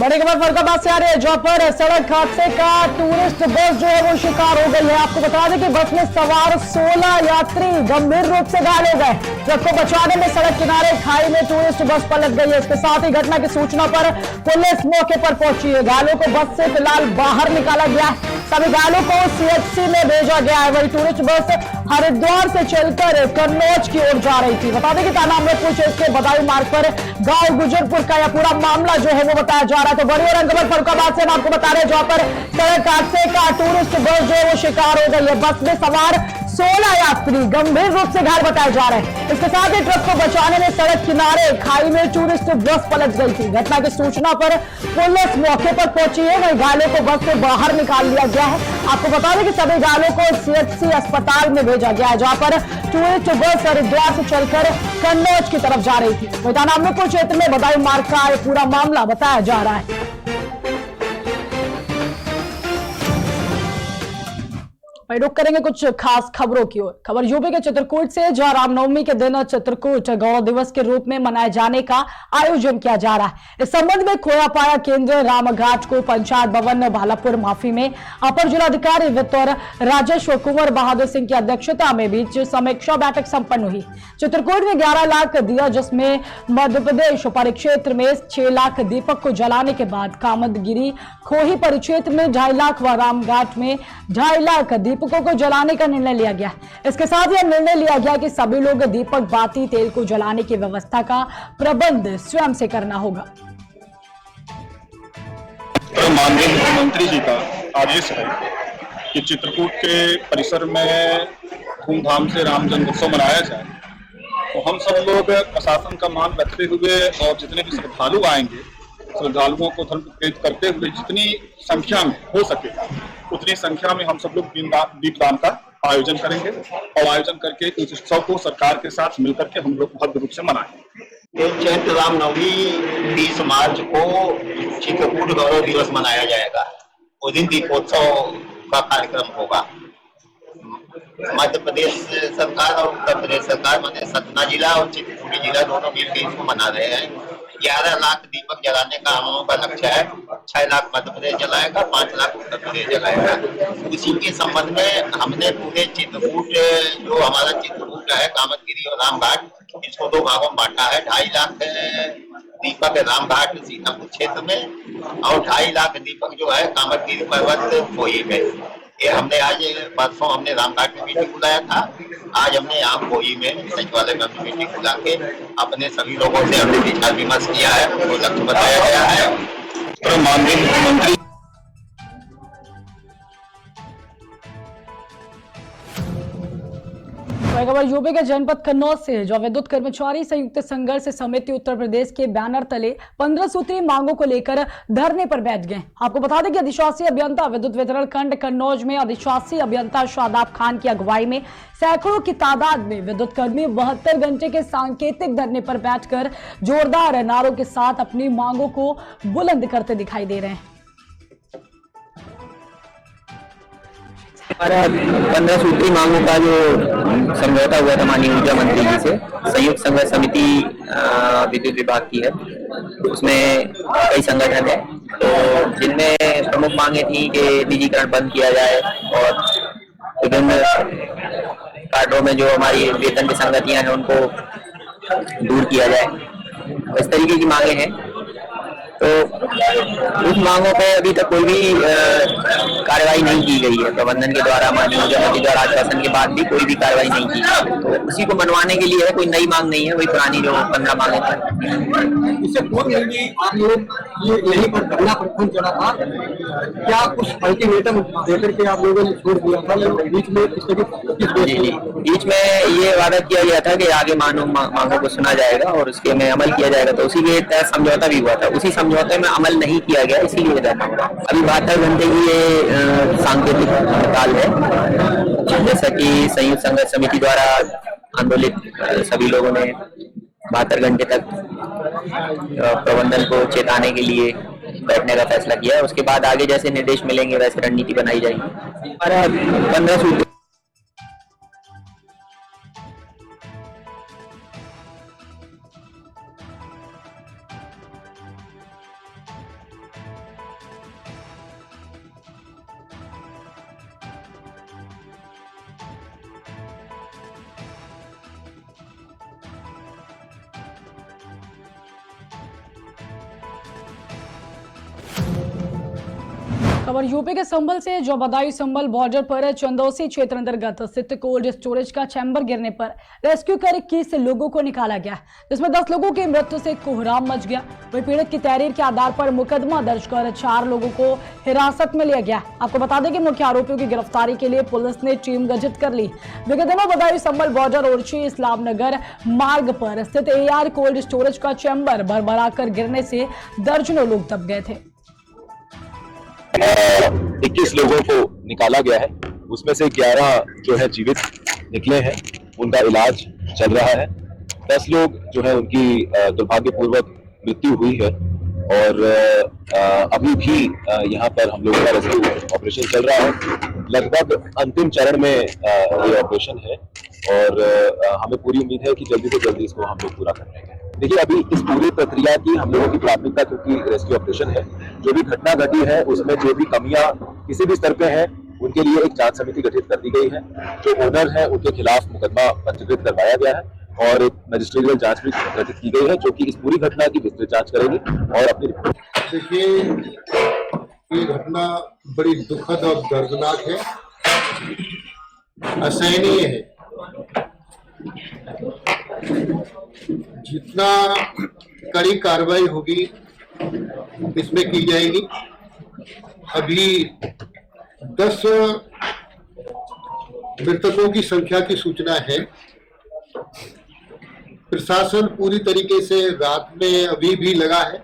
बड़ी खबर फरुखाबाद से आ रही है, जहां पर सड़क हादसे का टूरिस्ट बस जो है वो शिकार हो गई है। आपको बता दें कि बस में सवार 16 यात्री गंभीर रूप से घायल हो गए। ट्रक को बचाने में सड़क किनारे खाई में टूरिस्ट बस पलट गई है। इसके साथ ही घटना की सूचना पर पुलिस मौके पर पहुंची है। घायलों को बस से फिलहाल बाहर निकाला गया है। सभी घायलों को सीएचसी में भेजा गया है। वही टूरिस्ट बस हरिद्वार से चलकर कन्नौज की ओर जा रही थी। बता दें कि थाना अमृतपुर क्षेत्र के बदायूं मार्ग पर गांव गुजरपुर का यह पूरा मामला जो है वो बताया जा रहा है। तो बड़ी और खबर फरुखाबाद से हम आपको बता रहे हैं, जहां पर सड़क हादसे का टूरिस्ट बस जो है वो शिकार हो गई है। बस में सवार 16 यात्री गंभीर रूप से घायल बताए जा रहे हैं। इसके साथ ही ट्रक को बचाने में सड़क किनारे खाई में टूरिस्ट बस पलट गई थी। घटना की सूचना पर पुलिस मौके पर पहुंची है। वहीं घायलों को बस से बाहर निकाल लिया गया है। आपको बता दें कि सभी घायलों को सीएचसी अस्पताल में भेजा गया है, जहां पर टूरिस्ट बस हरिद्वार से चलकर कन्नौज की तरफ जा रही थी। वहीं थाना अमृतपुर क्षेत्र में बदायूं मार्ग का पूरा मामला बताया जा रहा है। रुक करेंगे कुछ खास खबरों की ओर। खबर यूपी के चित्रकूट से, जहां रामनवमी के दिन चित्रकूट गौ दिवस के रूप में मनाए जाने का आयोजन किया जा रहा है। इस संबंध में खोयापाड़ा केंद्र रामघाट को पंचायत भवन भालापुर माफी में अपर जिलाधिकारी वित्त और राजस्व कुंवर बहादुर सिंह की अध्यक्षता में बीच समीक्षा बैठक संपन्न हुई। चित्रकूट में 11 लाख दिया, जिसमें मध्य प्रदेश परिक्षेत्र में 6 लाख दीपक को जलाने के बाद कामदगिरी खोही परिक्षेत्र में 2.5 लाख व रामघाट में 2.5 लाख दीपकों को जलाने का निर्णय लिया गया। इसके साथ यह निर्णय लिया गया कि सभी लोग दीपक बाती तेल को जलाने की व्यवस्था का प्रबंध स्वयं से करना होगा। माननीय मुख्यमंत्री जी का आदेश है कि चित्रकूट के परिसर में धूमधाम से राम जन्मोत्सव मनाया जाए। तो हम सब लोग प्रशासन का मान रखते हुए और जितने भी श्रद्धालु आएंगे, श्रद्धालुओं को धर्म प्रेरित करते हुए जितनी संख्या में हो सके उतनी संख्या में हम सब लोग दीपदान का आयोजन करेंगे और आयोजन करके इस उत्सव को सरकार के साथ मिलकर के हम लोग भव्य रूप से मनाएंगे। चैत्र रामनवमी 20 मार्च को चित्रकूट गौरव दिवस मनाया जाएगा। उस दिन दीपोत्सव का कार्यक्रम होगा। मध्य प्रदेश सरकार और उत्तर प्रदेश सरकार माने सतना जिला और चित्रकूट जिला दोनों मिलकर इसको मना रहे हैं। 11 लाख दीपक जलाने का हम लोगों का लक्ष्य है। 6 लाख मध्य प्रदेश जलाएगा, 5 लाख उत्तर प्रदेश जलाएगा। उसी के संबंध में हमने पूरे चित्रकूट, जो हमारा चित्रकूट है, कामदगिरी और रामघाट, इसको 2 भागों में बांटा है। 2.5 लाख दीपक रामघाट सीतापुर क्षेत्र में और 2.5 लाख दीपक जो है कामदगिरी पर्वत खोई में। ये हमने आज परसों हमने रामघाट में मीटिंग बुलाया था। आज हमने यहाँ खोई में सचिवालय में अपनी मीटिंग बुला के अपने सभी लोगों से हमने विचार विमर्श किया है, उनको लक्ष्य बताया गया है। तो माननीय मुख्यमंत्री खबर यूपी के जनपद कन्नौज से, जो विद्युत कर्मचारी संयुक्त संघर्ष समिति उत्तर प्रदेश के बैनर तले 15 सूत्रीय मांगों को लेकर धरने पर बैठ गए। आपको बता दें कि अधिशासी अभियंता विद्युत वितरण खंड कन्नौज में अधिशासी अभियंता शादाब खान की अगुवाई में सैकड़ों की तादाद में विद्युत कर्मी 72 घंटे के सांकेतिक धरने पर बैठकर जोरदार नारों के साथ अपनी मांगों को बुलंद करते दिखाई दे रहे हैं। हमारा 15 सूत्री मांगों का जो समझौता हुआ था माननीय ऊर्जा मंत्री जी से, संयुक्त संघर्ष समिति विद्युत विभाग की है, उसमें कई संगठन है। तो जिनमें प्रमुख मांगे थी कि निजीकरण बंद किया जाए और विभिन्न कार्डों में जो हमारी वेतन की संगतियां हैं उनको दूर किया जाए, इस तरीके की मांगे हैं। तो उस मांगों पर अभी तक कोई भी कार्रवाई नहीं की गई है प्रबंधन के द्वारा। माननीय ऊर्जा मंत्री द्वारा आश्वासन के बाद भी कोई भी कार्रवाई नहीं की। तो उसी को मनवाने के लिए है, कोई नई मांग नहीं है, वही पुरानी जो 15 मांगे थी। इससे पूर्व में आप लोग यहीं पर धरना प्रदर्शन चला था, क्या कुछ अल्टीमेटम देकर के आप लोगों ने छोड़ दिया था? बीच में बीच में ये वादा किया गया था कि आगे मांगों को सुना जाएगा और उसके में अमल किया जाएगा। तो उसी के तहत समझौता भी हुआ था, उसी समझौते में अमल नहीं किया गया, इसीलिए धरना हुआ। अभी 72 घंटे की ये सांकेतिक हड़ताल है, जैसा कि संयुक्त संघर्ष समिति द्वारा आंदोलित सभी लोगों ने 72 घंटे तक प्रबंधन को चेताने के लिए बैठने का फैसला किया है। उसके बाद आगे जैसे निर्देश मिलेंगे वैसे रणनीति बनाई जाएगी। हमारा 15 सूत्री खबर यूपी के संभल से, जो बदायूं संभल बॉर्डर पर चंदौसी क्षेत्र अंतर्गत स्थित कोल्ड स्टोरेज का चैम्बर गिरने पर रेस्क्यू कर 21 लोगों को निकाला गया, जिसमें 10 लोगों की मृत्यु से कोहराम मच गया। वहीं पीड़ित की तहरीर के आधार पर मुकदमा दर्ज कर 4 लोगों को हिरासत में लिया गया। आपको बता दें कि मुख्य आरोपियों की गिरफ्तारी के लिए पुलिस ने टीम गठित कर ली। विगत दिनों बदायूं संभल बॉर्डर ओरछी इस्लाम नगर मार्ग पर स्थित AR कोल्ड स्टोरेज का चैम्बर भरभरा कर गिरने से दर्जनों लोग दब गए थे। 21 लोगों को निकाला गया है, उसमें से 11 जो है जीवित निकले हैं, उनका इलाज चल रहा है। 10 लोग जो है उनकी दुर्भाग्यपूर्वक मृत्यु हुई है और अभी भी यहाँ पर हम लोगों का रेस्क्यू ऑपरेशन चल रहा है। लगभग अंतिम चरण में ये ऑपरेशन है और हमें पूरी उम्मीद है कि जल्दी से जल्दी इसको हम लोग पूरा कर लेंगे। देखिए, अभी इस पूरी प्रक्रिया की हम लोगों की प्राथमिकता, क्योंकि रेस्क्यू ऑपरेशन है, जो भी घटना घटी है उसमें जो भी कमियां किसी भी स्तर पे हैं उनके लिए एक जांच समिति गठित कर दी गई है। जो ओनर है उनके खिलाफ मुकदमा पंजीकृत करवाया गया है और एक मजिस्ट्रियल जांच भी गठित की गई है, जो कि इस पूरी घटना की विस्तृत जांच करेगी और अपनी रिपोर्ट। देखिए, ये घटना बड़ी दुखद और दर्दनाक है, असहनीय है। जितना कड़ी कार्रवाई होगी इसमें की जाएगी। अभी 10 मृतकों की संख्या की सूचना है। प्रशासन पूरी तरीके से रात में अभी भी लगा है।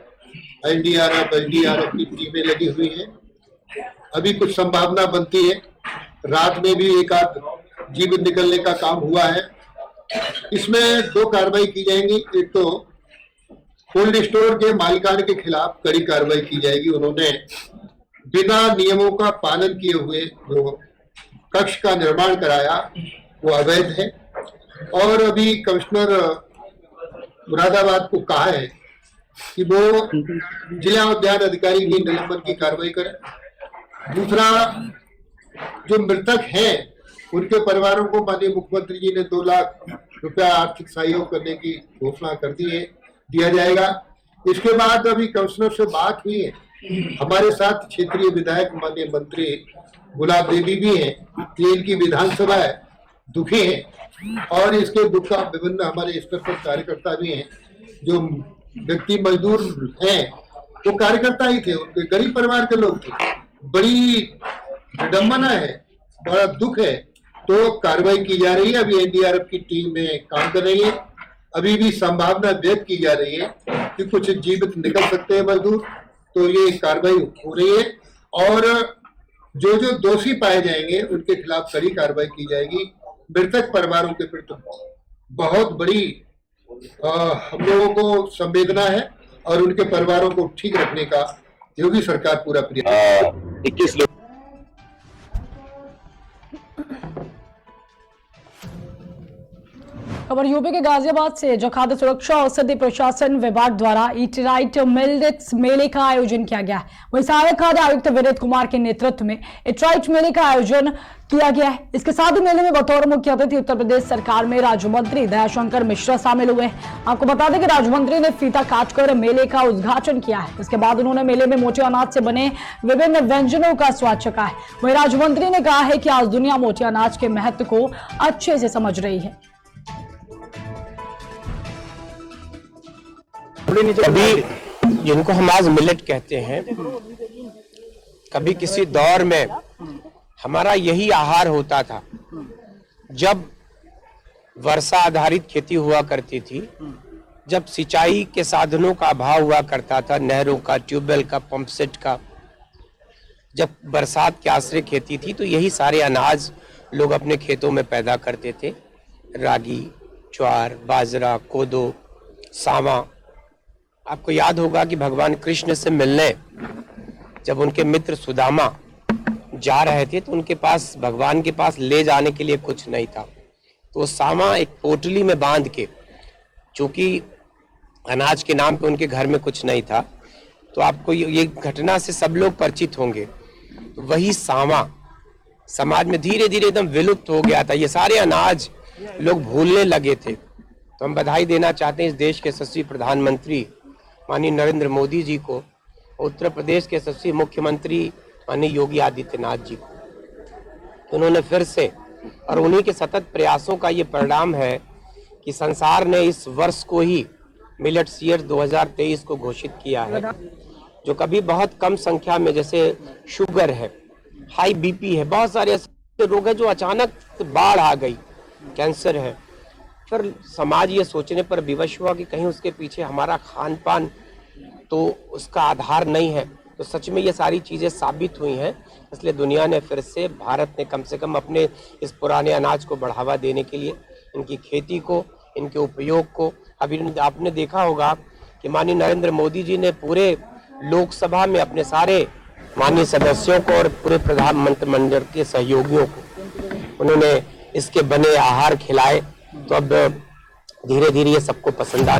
एनडीआरएफ की टीमें लगी हुई हैं। अभी कुछ संभावना बनती है रात में भी एक आध जीवित निकलने का काम हुआ है। इसमें 2 कार्रवाई की जाएंगी। एक तो कोल्ड स्टोर के मालिकान के खिलाफ कड़ी कार्रवाई की जाएगी। उन्होंने बिना नियमों का पालन किए हुए जो कक्ष का निर्माण कराया वो अवैध है। और अभी कमिश्नर मुरादाबाद को कहा है कि वो जिला उद्यान अधिकारी की निलंबन की कार्रवाई करें। दूसरा, जो मृतक हैं उनके परिवारों को माननीय मुख्यमंत्री जी ने 2 लाख रुपया आर्थिक सहयोग करने की घोषणा कर दी है, दिया जाएगा। इसके बाद अभी कमिश्नर से बात हुई है। हमारे साथ क्षेत्रीय विधायक माननीय मंत्री गुलाब देवी भी हैं। ये इनकी विधानसभा है, दुखी हैं और इसके दुख का विभिन्न हमारे स्तर पर कार्यकर्ता भी हैं। जो व्यक्ति मजदूर हैं वो कार्यकर्ता ही थे, उनके गरीब परिवार के लोग थे। बड़ी विडंबना है, बड़ा दुख है। तो कार्रवाई की जा रही है। अभी एनडीआरएफ की टीम में काम कर रही है। अभी भी संभावना व्यक्त की जा रही है कि कुछ जीवित निकल सकते हैं मजदूर, तो ये कार्रवाई हो रही है। और जो जो दोषी पाए जाएंगे उनके खिलाफ कड़ी कार्रवाई की जाएगी। मृतक परिवारों के प्रति बहुत बड़ी हम लोगों को संवेदना है और उनके परिवारों को ठीक रखने का योगी सरकार पूरा प्रयास। 21 लोग खबर यूपी के गाजियाबाद से, जो खाद्य सुरक्षा और औषधि प्रशासन विभाग द्वारा ईट राइट मिलेट्स मेले का आयोजन किया गया। वहीं सहायक खाद्य आयुक्त विनीत कुमार के नेतृत्व में ईट राइट मेले का आयोजन किया गया है। इसके साथ ही मेले में बतौर मुख्य अतिथि उत्तर प्रदेश सरकार में राज्य मंत्री दयाशंकर मिश्रा शामिल हुए। आपको बता दें कि राज्य मंत्री ने फीता काटकर मेले का उद्घाटन किया है। इसके बाद उन्होंने मेले में मोटे अनाज से बने विभिन्न व्यंजनों का स्वाद चखा है। वहीं राज्य मंत्री ने कहा है कि आज दुनिया मोटे अनाज के महत्व को अच्छे से समझ रही है। कभी जिनको हम आज मिलेट कहते हैं, कभी किसी दौर में हमारा यही आहार होता था। जब वर्षा आधारित खेती हुआ करती थी, जब सिंचाई के साधनों का अभाव हुआ करता था, नहरों का, ट्यूबवेल का, पंप सेट का, जब बरसात के आश्रय खेती थी, तो यही सारे अनाज लोग अपने खेतों में पैदा करते थे। रागी, ज्वार, बाजरा, कोदो, सावा। आपको याद होगा कि भगवान कृष्ण से मिलने जब उनके मित्र सुदामा जा रहे थे तो उनके पास, भगवान के पास ले जाने के लिए कुछ नहीं था। तो सामा एक पोटली में बांध के, चूंकि अनाज के नाम पे उनके घर में कुछ नहीं था, तो आपको ये घटना से सब लोग परिचित होंगे। वही सामा समाज में धीरे धीरे एकदम विलुप्त हो गया था। ये सारे अनाज लोग भूलने लगे थे। तो हम बधाई देना चाहते हैं इस देश के यशस्वी प्रधानमंत्री माननीय नरेंद्र मोदी जी को, उत्तर प्रदेश के यशस्वी मुख्यमंत्री माननीय योगी आदित्यनाथ जी को। तो उन्होंने फिर से और उन्हीं के सतत प्रयासों का ये परिणाम है कि संसार ने इस वर्ष को ही मिलेट्स ईयर 2023 को घोषित किया है, जो कभी बहुत कम संख्या में, जैसे शुगर है, हाई बीपी है, बहुत सारे ऐसे रोग हैं जो अचानक बाढ़ आ गई, कैंसर है। फिर समाज ये सोचने पर विवश हुआ कि कहीं उसके पीछे हमारा खान पान तो उसका आधार नहीं है। तो सच में ये सारी चीज़ें साबित हुई हैं। इसलिए दुनिया ने फिर से, भारत ने कम से कम अपने इस पुराने अनाज को बढ़ावा देने के लिए इनकी खेती को, इनके उपयोग को, अभी आपने देखा होगा कि माननीय नरेंद्र मोदी जी ने पूरे लोकसभा में अपने सारे माननीय सदस्यों को और पूरे प्रधानमंत्रिमंडल के सहयोगियों को उन्होंने इसके बने आहार खिलाए। तो अब धीरे धीरे ये सबको पसंद आ।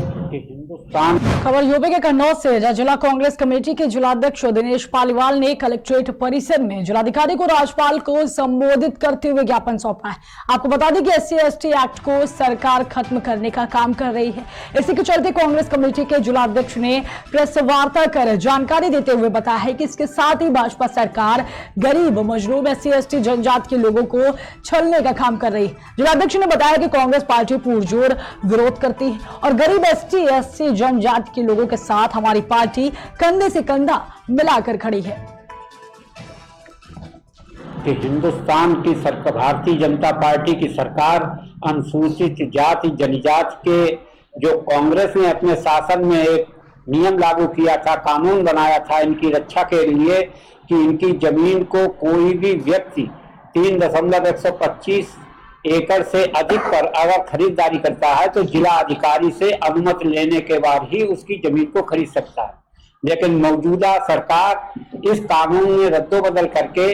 खबर यूपी के कन्नौज से, जहां जिला कांग्रेस कमेटी के जिलाध्यक्ष दिनेश पालीवाल ने कलेक्ट्रेट परिसर में जिलाधिकारी को राज्यपाल को संबोधित करते हुए ज्ञापन सौंपा है। आपको बता दें कि SC/ST एक्ट को सरकार खत्म करने का काम कर रही है। इसी के चलते कांग्रेस कमेटी के जिलाध्यक्ष ने प्रेस वार्ता कर जानकारी देते हुए बताया है कि इसके साथ ही भाजपा सरकार गरीब, मजलूम, SC/ST जनजाति के लोगों को छलने का काम कर रही है। जिलाध्यक्ष ने बताया कि कांग्रेस पार्टी पुरजोर विरोध करती है और गरीब ST/SC जनजाति के लोगों के साथ हमारी पार्टी कंधे से कंधा मिलाकर खड़ी है। कि हिंदुस्तान की सरकार, भारतीय जनता पार्टी की सरकार अनुसूचित जाति जनजाति के, जो कांग्रेस ने अपने शासन में एक नियम लागू किया था, कानून बनाया था इनकी रक्षा के लिए कि इनकी जमीन को कोई भी व्यक्ति 3.125 एकड़ से अधिक पर अगर खरीदारी करता है तो जिला अधिकारी से अनुमति लेने के बाद ही उसकी जमीन को खरीद सकता है। लेकिन मौजूदा सरकार इस कानून में रद्दोबदल करके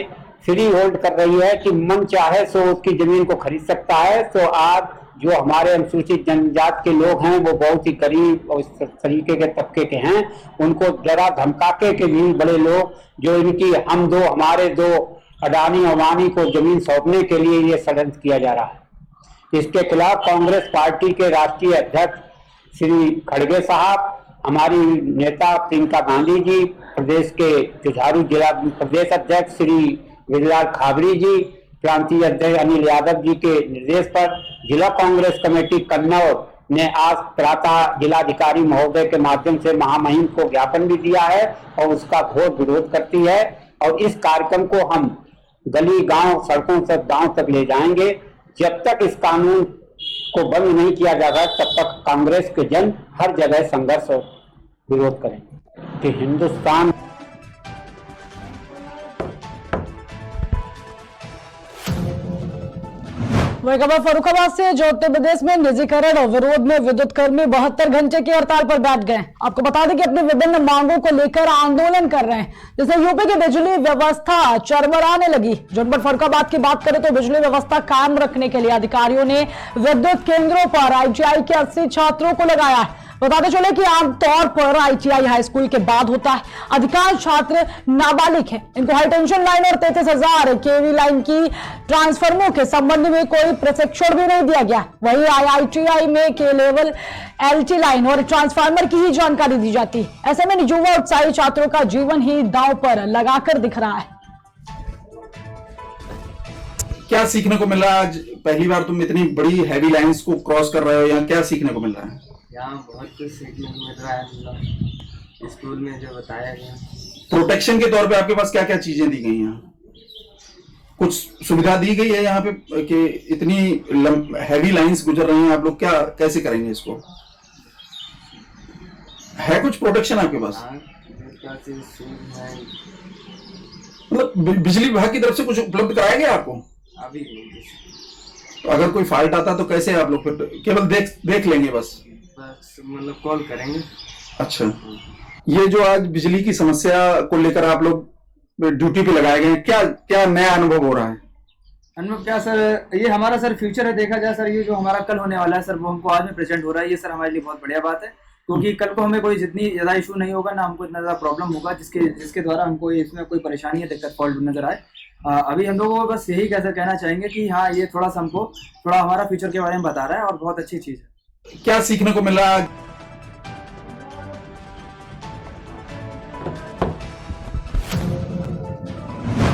फ्री होल्ड कर रही है कि मन चाहे सो उसकी जमीन को खरीद सकता है। तो आज जो हमारे अनुसूचित जनजाति के लोग हैं वो बहुत ही गरीब और इस तरीके के तबके के हैं, उनको जरा धमकाके के भी बड़े लोग जो इनकी हमारे दो अडानी अवानी को जमीन सौंपने के लिए ये षड्यंत्र किया जा रहा है। इसके खिलाफ कांग्रेस पार्टी के राष्ट्रीय अध्यक्ष श्री खड़गे साहब, हमारी नेता प्रियंका गांधी जी, प्रदेश के जुझारू जिला प्रदेश अध्यक्ष श्री गिरिलाल खाबरी जी, प्रांतीय अध्यक्ष अनिल यादव जी के निर्देश पर जिला कांग्रेस कमेटी कन्नौज ने आज प्रातः जिलाधिकारी महोदय के माध्यम से महामहिम को ज्ञापन भी दिया है और उसका घोर विरोध करती है। और इस कार्यक्रम को हम गली गांव सड़कों से गांव तक ले जाएंगे। जब तक इस कानून को बंद नहीं किया जाएगा तब तक कांग्रेस के जन हर जगह संघर्ष और विरोध करेंगे। कि हिंदुस्तान वही खबर फर्रुखाबाद से, जो उत्तर प्रदेश में निजीकरण और विरोध में विद्युत कर्मी 72 घंटे की हड़ताल पर बैठ गए। आपको बता दें कि अपनी विभिन्न मांगों को लेकर आंदोलन कर रहे हैं, जैसे यूपी की बिजली व्यवस्था चरमराने लगी। जनपद फर्रुखाबाद की बात करें तो बिजली व्यवस्था कायम रखने के लिए अधिकारियों ने विद्युत केंद्रों पर ITI के 80 छात्रों को लगाया है। बताते चले कि आमतौर पर ITI हाई स्कूल के बाद होता है। अधिकांश छात्र नाबालिग हैं। इनको हाई टेंशन लाइन और 33,000 kV लाइन की ट्रांसफार्मरों के संबंध में कोई प्रशिक्षण भी नहीं दिया गया। वहीं ITI में K-लेवल LT लाइन और ट्रांसफार्मर की ही जानकारी दी जाती है। ऐसे में युवा उत्साही छात्रों का जीवन ही दांव पर लगाकर दिख रहा है। क्या सीखने को मिल रहा है? आज पहली बार तुम इतनी बड़ी हैवी लाइंस को क्रॉस कर रहे हो, यहाँ क्या सीखने को मिल रहा है? यहाँ बहुत कुछ सीखने को मिल रहा है स्कूल में जो बताया गया। प्रोटेक्शन के तौर पे आपके पास क्या क्या चीजें दी गई हैं? कुछ सुविधा दी गई है यहाँ पे कि इतनी हैवी लाइंस गुजर रही हैं, आप लोग क्या कैसे करेंगे इसको? है कुछ प्रोटेक्शन आपके पास? मतलब बिजली विभाग की तरफ से कुछ उपलब्ध कराया गया आपको? अभी तो अगर कोई फॉल्ट आता तो कैसे आप लोग फिर केवल देख लेंगे बस मतलब कॉल करेंगे? अच्छा, ये जो आज बिजली की समस्या को लेकर आप लोग ड्यूटी पे लगाए गए, क्या क्या नया अनुभव हो रहा है? अनुभव क्या सर, ये हमारा सर फ्यूचर है। देखा जाए सर, ये जो हमारा कल होने वाला है सर, वो हमको आज में प्रेजेंट हो रहा है। ये सर हमारे लिए बहुत बढ़िया बात है, क्योंकि कल को हमें कोई जितनी ज्यादा इशू नहीं होगा ना, हमको इतना ज्यादा प्रॉब्लम होगा जिसके द्वारा हमको इसमें कोई परेशानी या दिक्कत फॉल्ट नजर आए। अभी हम लोगों को बस यही कैसे कहना चाहेंगे कि हाँ, ये थोड़ा सा हमको थोड़ा हमारा फ्यूचर के बारे में बता रहा है और बहुत अच्छी चीज है। क्या सीखने को मिल रहा है?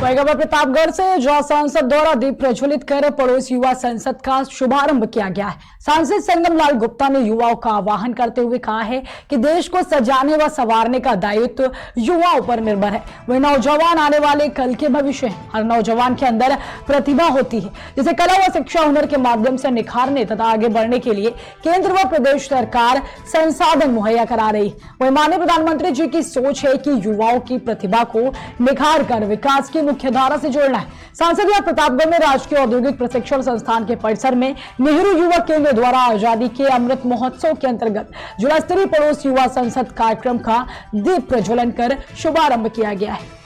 वही खबर प्रतापगढ़ से, जहां सांसद द्वारा दीप प्रज्वलित कर पड़ोस युवा संसद का शुभारंभ किया गया है। सांसद संगम लाल गुप्ता ने युवाओं का आह्वान करते हुए कहा है कि देश को सजाने व संवारने का दायित्व युवाओं पर निर्भर है। वही नौजवान आने वाले कल के भविष्य हैं। हर नौजवान के अंदर प्रतिभा होती है, जिसे कला व शिक्षा हुनर के माध्यम से निखारने तथा आगे बढ़ने के लिए केंद्र व प्रदेश सरकार संसाधन मुहैया करा रही है। वही माननीय प्रधानमंत्री जी की सोच है कि युवाओं की प्रतिभा को निखार कर विकास की मुख्य धारा से जोड़ना है। सांसद या प्रतापगढ़ में राजकीय औद्योगिक प्रशिक्षण संस्थान के परिसर में नेहरू युवा केंद्र द्वारा आजादी के अमृत महोत्सव के अंतर्गत जिला स्तरीय पड़ोस युवा संसद कार्यक्रम का दीप प्रज्वलन कर शुभारंभ किया गया है।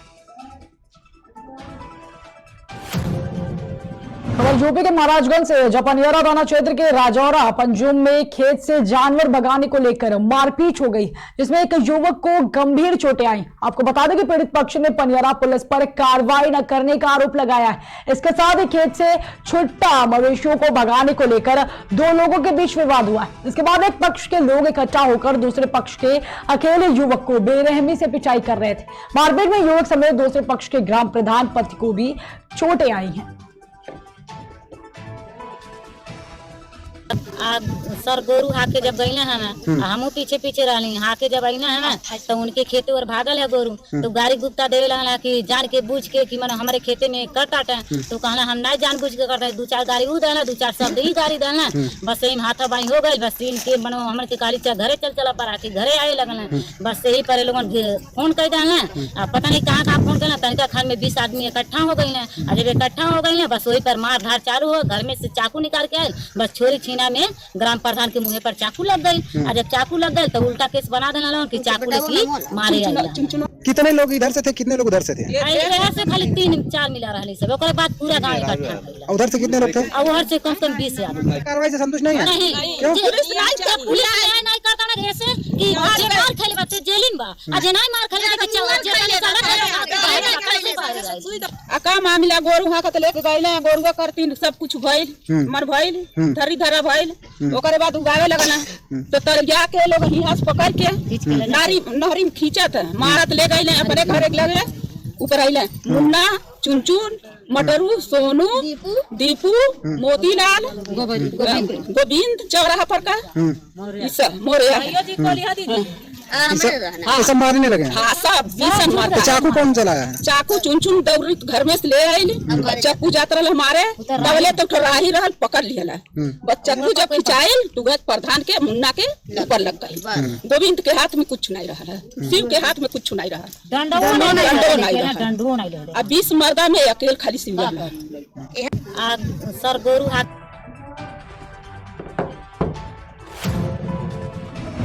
खबर यूपी के महाराजगंज से, जपनियारा थाना क्षेत्र के राजौरा पंजुम में खेत से जानवर भगाने को लेकर मारपीट हो गई, जिसमें एक युवक को गंभीर चोटें आई। आपको बता दें कि पीड़ित पक्ष ने पनियारा पुलिस पर कार्रवाई न करने का आरोप लगाया है। इसके साथ ही खेत से छुट्टा मवेशियों को भगाने को लेकर दो लोगों के बीच विवाद हुआ। इसके बाद एक पक्ष के लोग इकट्ठा होकर दूसरे पक्ष के अकेले युवक को बेरहमी से पिटाई कर रहे थे। मारपीट में युवक समेत दूसरे पक्ष के ग्राम प्रधान पति को भी चोटें आई हैं। सर गोरू हाके जब गई है ना, हमू पीछे पीछे रही हाके जब आई है ना, तो उनके खेते और भागल है गोरू। तो गाड़ी गुप्ता देवे लगा कि जान के बूझ के कि मैंने हमारे खेते में कर काटे। तो कहना हम नहीं जान बूझ के करते, दो चार गाड़ी ऊ देना, दो चार शब्द ही गाड़ी देना, बस यही हाथा बाई हो गई। बस इनके मनो हमारे के गाड़ी घरे चला पर के घरे आए लगना। बस यही पर लोगों फोन कर देना, पता नहीं कहाँ कहाँ फोन करना। तनिका खान में 20 आदमी इकट्ठा हो गई ना, जब इकट्ठा हो गई ना बस वही पर मार धार चालू हो। घर में से चाकू निकाल के आए, बस छोरी छीना में ग्राम प्रधान के मुँह पर चाकू लग गई। और जब चाकू लग गई तो उल्टा केस बना देना लोगों कि चाकू लेके मारे आई। कितने लोग इधर से थे, कितने लोग उधर से थे? इधर से खाली 3-4 मिला रहे सब, ओकर बाद पूरा गांव इकट्ठा। उधर से कितने लोग थे? और उधर से कम से कम 20 आदमी। कार्रवाई से संतुष्ट नहीं है? क्यों? पुलिस नहीं करता ना ऐसे कि आज मार खेले बच्चे जेलिन बा, आज नहीं मार खेले के चौड़ा जेल का मामला गोरू हां कत लेके गइले, गोरुआ करतीन सब कुछ भइल, मर भइल, धरी धरा भइल। ओकरे बाद उगावे लगना तो तरजा के लोग हियास पकड़ के नारी नहरी में खींचत मारत ले गइले अपने घरे लगे। ऊपर आइले मुन्ना, चुनचुन, मटरू, सोनू, दीपू, मोतीलाल, गोविंद चौराहा पर का मोरे सब मारने लगे। हाँ सब भीषण मार। चाकू कौन चलाया है? चाकू चुन दौड़ी घर में से ले आई, चक्कू जात रहा हमारे दबले तो ठराही रहा पकड़ लिया। चक्कू जब खिंचाइल तो प्रधान के मुन्ना के ऊपर लग गई। गोविंद के हाथ में कुछ नहीं रहा, शिव के हाथ में कुछ नहीं रहा, डंडो नहीं रहा। 20 मर्दा में अकेले खाली शिव सर गोरू हाथ।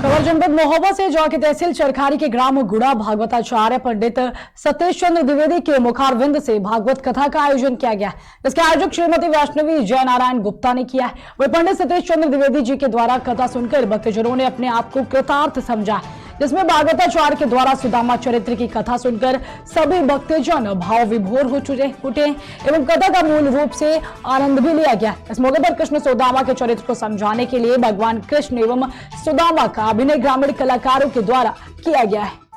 खबर जनपद महोबा से, जहाँ की तहसील चरखारी के ग्राम गुड़ा भागवताचार्य पंडित सतीश चंद्र द्विवेदी के मुखारविंद से भागवत कथा का आयोजन किया गया। इसके आयोजक श्रीमती वैष्णवी जय नारायण गुप्ता ने किया है। वही पंडित सतीश चंद्र द्विवेदी जी के द्वारा कथा सुनकर भक्तजनों ने अपने आप को कृतार्थ समझा, जिसमें भागवताचार्य के द्वारा सुदामा चरित्र की कथा सुनकर सभी भक्तजन भाव विभोर हो उठे एवं कथा का मूल रूप से आनंद भी लिया गया। इस मौके पर कृष्ण सुदामा के चरित्र को समझाने के लिए भगवान कृष्ण एवं सुदामा का अभिनय ग्रामीण कलाकारों के द्वारा किया गया है।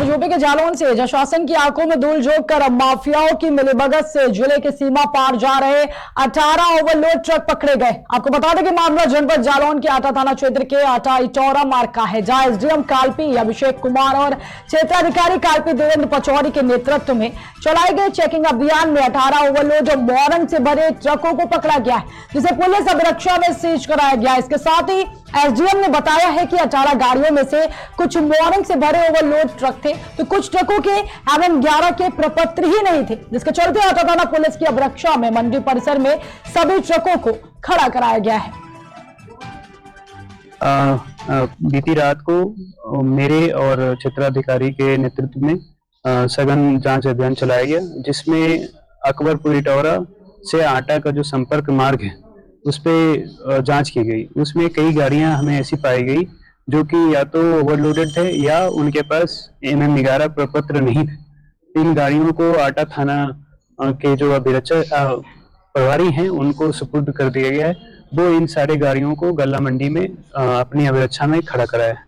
यूपी के जालौन से, जहां शासन की आंखों में धूल झोंक कर माफियाओं की मिलीभगत से जिले की सीमा पार जा रहे 18 ओवरलोड ट्रक पकड़े गए। आपको बता दें कि मामला जनपद जालौन के आटा थाना क्षेत्र के आटा इटौरा मार्ग का है, जहां एसडीएम कालपी अभिषेक कुमार और क्षेत्राधिकारी कालपी देवेंद्र पचौरी के नेतृत्व में चलाए गए चेकिंग अभियान में 18 ओवरलोड और मॉरंग से भरे ट्रकों को पकड़ा गया है, जिसे पुलिस अभिरक्षा में सीज कराया गया। इसके साथ ही एसडीएम ने बताया है कि 18 गाड़ियों में से कुछ मॉरंग से भरे ओवरलोड ट्रक थे, तो कुछ ट्रकों के एवं 11 के प्रपत्र ही नहीं थे, जिसके चलते आटा थाना पुलिस की अभिरक्षा में मंडी परिसर में सभी ट्रकों को खड़ा कराया गया है। बीती रात को मेरे और क्षेत्राधिकारी के नेतृत्व में सघन जांच अभियान चलाया गया, जिसमें अकबरपुर इटौरा से आटा का जो संपर्क मार्ग है उस पे जांच की गई। उसमें कई गाड़ियां हमें ऐसी पाई गई जो कि या तो ओवरलोडेड थे या उनके पास MM 11 प्रपत्र नहीं थे। 3 गाड़ियों को आटा थाना के जो अभिरक्षक प्रभारी हैं उनको सुपुर्द कर दिया गया है। वो इन सारे गाड़ियों को गल्ला मंडी में अपनी अभिरक्षा में खड़ा कराया है।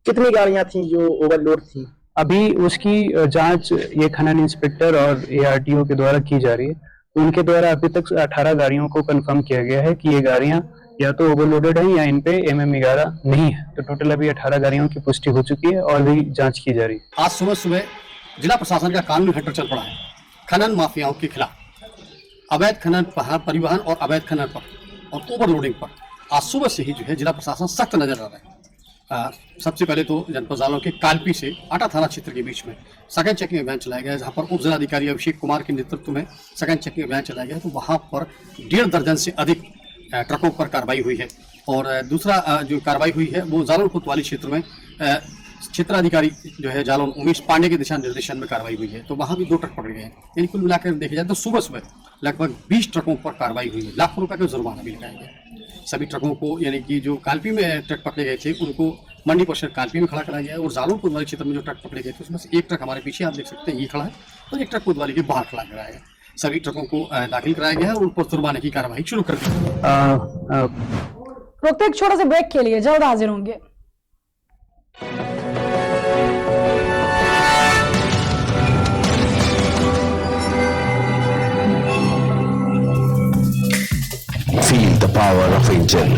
कितनी गाड़ियां थी जो ओवरलोड थी? अभी उसकी जांच ये खनन इंस्पेक्टर और ARTO के द्वारा की जा रही है। उनके द्वारा अभी तक 18 गाड़ियों को कंफर्म किया गया है कि ये गाड़ियां या तो ओवरलोडेड हैं या इन पे MM11 नहीं है। तो टोटल अभी 18 गाड़ियों की पुष्टि हो चुकी है और भी जांच की जा रही है। आज सुबह सुबह जिला प्रशासन का कानूनी हंटर चल पड़ा है खनन माफियाओं के खिलाफ। अवैध खनन परिवहन और अवैध खनन पर और ओवरलोडिंग पर आज सुबह से ही जो है जिला प्रशासन सख्त नजर आ रहा है। सबसे पहले तो जनपद जालौन के कालपी से आटा थाना क्षेत्र के बीच में सघन चेकिंग अभियान चलाया गया है, जहां पर उप जिलाधिकारी अभिषेक कुमार के नेतृत्व में सघन चेकिंग अभियान चलाया गया है। तो वहां पर 1.5 दर्जन से अधिक ट्रकों पर कार्रवाई हुई है। और दूसरा जो कार्रवाई हुई है वो जालौन कोतवाली क्षेत्र में क्षेत्राधिकारी जो है जालौन उमेश पांडे के दिशा निर्देशन में कार्रवाई हुई है। तो वहां भी 2 ट्रक पकड़े गए हैं। यानी कुल मिलाकर देखा जाए तो सुबह सुबह लगभग 20 ट्रकों पर कार्रवाई हुई है। लाखों रुपए का जुर्माना भी लगाया गया। सभी ट्रकों को यानी कि जो कालपी में ट्रक पकड़े गए थे उनको मंडी परिसर कालपी में खड़ा कराया गया है। और जालौन कोतवाली क्षेत्र में जो ट्रक पकड़े गए थे उसमें से एक ट्रक हमारे पीछे आप देख सकते हैं ये खड़ा है और एक ट्रक कोतवाली के बाहर खड़ा कराया गया। सभी ट्रकों को दाखिल कराया गया है और उन पर जुर्माने की कार्रवाई शुरू कर दी है। रुकते एक छोटे से ब्रेक के लिए, जल्द हाजिर होंगे। Feel the power of angel.